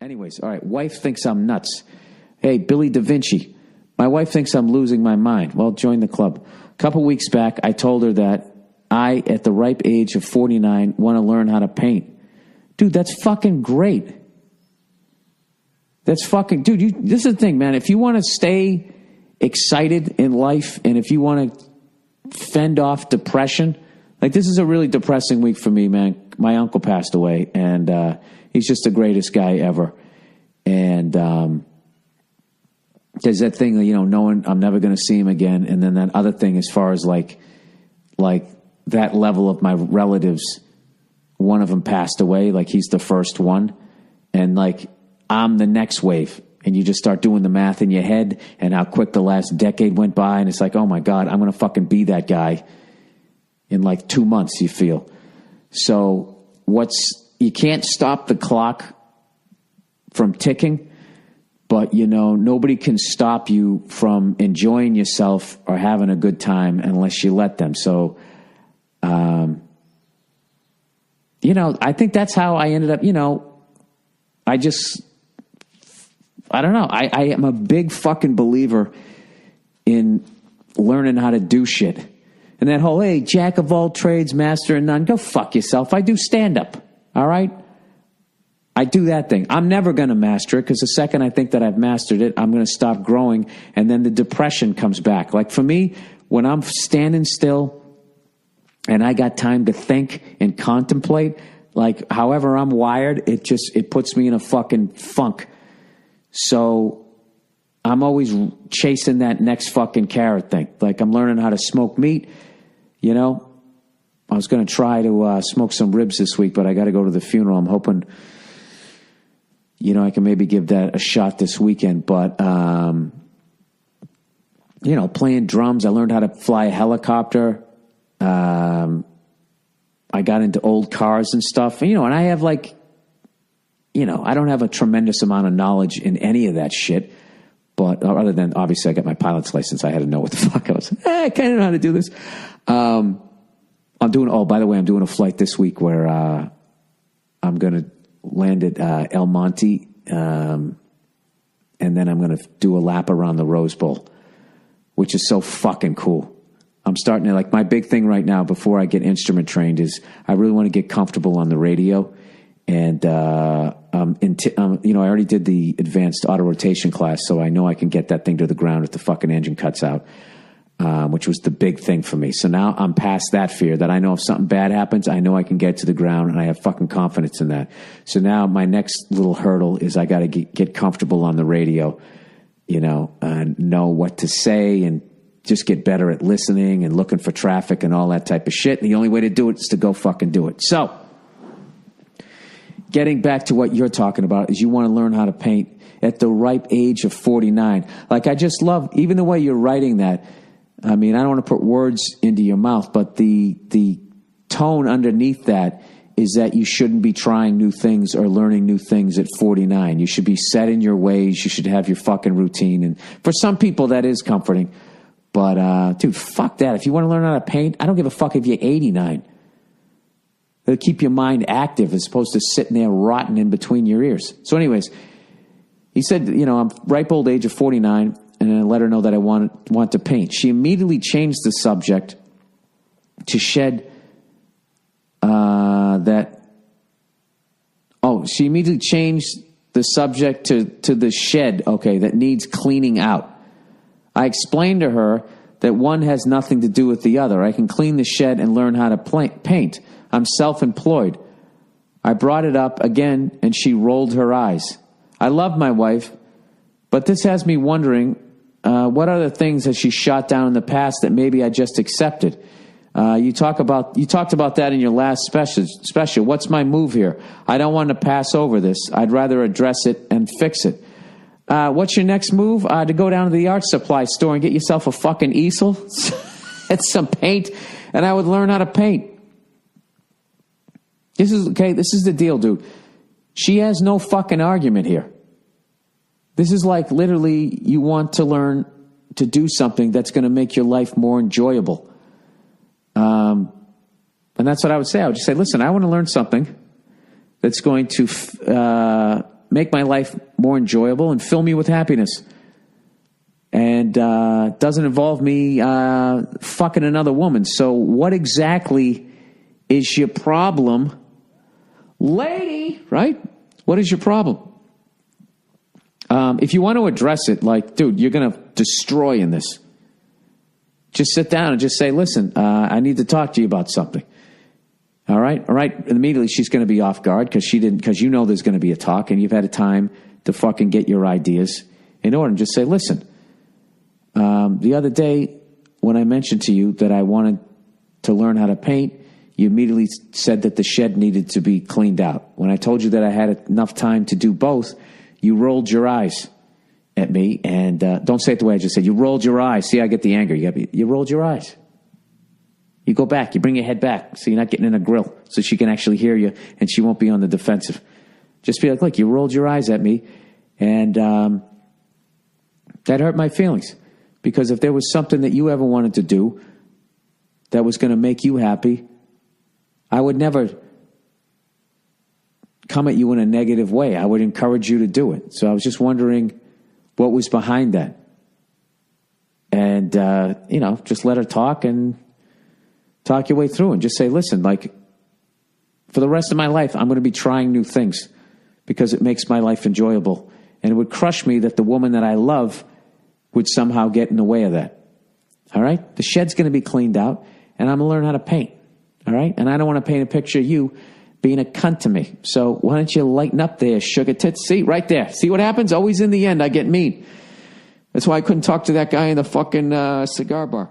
Anyways, all right, wife thinks I'm nuts. Hey, Billy Da Vinci, my wife thinks I'm losing my mind. Well, join the club. A couple weeks back, I told her that I, at the ripe age of 49, want to learn how to paint. Dude, that's fucking great. That's fucking, dude, this is the thing, man. If you want to stay excited in life and if you want to fend off depression, like this is a really depressing week for me, man. My uncle passed away and he's just the greatest guy ever. And there's that thing, you know, knowing I'm never going to see him again. And then that other thing as far as like that level of my relatives, one of them passed away, like he's the first one. And like I'm the next wave. And you just start doing the math in your head and how quick the last decade went by. And it's like, oh my God, I'm going to fucking be that guy in like 2 months, you feel. So you can't stop the clock from ticking. But, you know, nobody can stop you from enjoying yourself or having a good time unless you let them. So, you know, I think that's how I ended up, you know, I don't know. I am a big fucking believer in learning how to do shit. And that whole, hey, jack of all trades, master of none, go fuck yourself. I do stand-up, all right? I do that thing. I'm never going to master it because the second I think that I've mastered it, I'm going to stop growing and then the depression comes back. Like for me, when I'm standing still and I got time to think and contemplate, like however I'm wired, it puts me in a fucking funk. So I'm always chasing that next fucking carrot thing. Like I'm learning how to smoke meat, you know. I was going to try to smoke some ribs this week, but I got to go to the funeral. I'm hoping, you know, I can maybe give that a shot this weekend. But, you know, playing drums, I learned how to fly a helicopter. I got into old cars and stuff. You know, and I have like, you know, I don't have a tremendous amount of knowledge in any of that shit. But other than, obviously, I got my pilot's license. I had to know what the fuck I was. I kind of know how to do this. By the way, I'm doing a flight this week where I'm going to land at El Monte, and then I'm going to do a lap around the Rose Bowl, which is so fucking cool. I'm starting to, like, my big thing right now before I get instrument trained is I really want to get comfortable on the radio. And, you know, I already did the advanced auto rotation class, so I know I can get that thing to the ground if the fucking engine cuts out, which was the big thing for me. So now I'm past that fear that I know if something bad happens, I know I can get to the ground, and I have fucking confidence in that. So now my next little hurdle is I got to get comfortable on the radio, you know, and know what to say and just get better at listening and looking for traffic and all that type of shit. And the only way to do it is to go fucking do it. So getting back to what you're talking about is you want to learn how to paint at the ripe age of 49. Like, I just love, even the way you're writing that. I mean, I don't want to put words into your mouth, but the tone underneath that is that you shouldn't be trying new things or learning new things at 49. You should be set in your ways. You should have your fucking routine. And for some people, that is comforting. But, dude, fuck that. If you want to learn how to paint, I don't give a fuck if you're 89. It'll keep your mind active as opposed to sitting there rotting in between your ears. So anyways, he said, you know, I'm ripe old age of 49, and I let her know that I want to paint. She immediately changed the subject to shed she immediately changed the subject to the shed, okay, that needs cleaning out. I explained to her that one has nothing to do with the other. I can clean the shed and learn how to paint. I'm self-employed. I brought it up again, and she rolled her eyes. I love my wife, but this has me wondering what other things has she shot down in the past that maybe I just accepted. You talked about that in your last special. What's my move here? I don't want to pass over this. I'd rather address it and fix it. What's your next move? To go down to the art supply store and get yourself a fucking easel and some paint, and I would learn how to paint. This is the deal, dude. She has no fucking argument here. This is like literally you want to learn to do something that's going to make your life more enjoyable. And that's what I would say. I would just say, listen, I want to learn something that's going to make my life more enjoyable and fill me with happiness. And doesn't involve me fucking another woman. So what exactly is your problem, lady? Right? What is your problem? If you want to address it, like, dude, you're going to destroy in this. Just sit down and just say, listen, I need to talk to you about something. All right? All right? And immediately she's going to be off guard because you know there's going to be a talk and you've had a time to fucking get your ideas in order. And just say, listen, the other day when I mentioned to you that I wanted to learn how to paint, you immediately said that the shed needed to be cleaned out. When I told you that I had enough time to do both, you rolled your eyes at me, and don't say it the way I just said. You rolled your eyes. See, I get the anger. You rolled your eyes. You go back. You bring your head back so you're not getting in a grill so she can actually hear you and she won't be on the defensive. Just be like, look, you rolled your eyes at me, and that hurt my feelings. Because if there was something that you ever wanted to do that was going to make you happy, I would never come at you in a negative way. I would encourage you to do it. So I was just wondering what was behind that. And, just let her talk and talk your way through and just say, listen, like, for the rest of my life, I'm going to be trying new things because it makes my life enjoyable. And it would crush me that the woman that I love would somehow get in the way of that. All right? The shed's going to be cleaned out, and I'm going to learn how to paint. All right? And I don't want to paint a picture of you being a cunt to me. So why don't you lighten up there, sugar tits? See, right there. See what happens? Always in the end, I get mean. That's why I couldn't talk to that guy in the fucking cigar bar.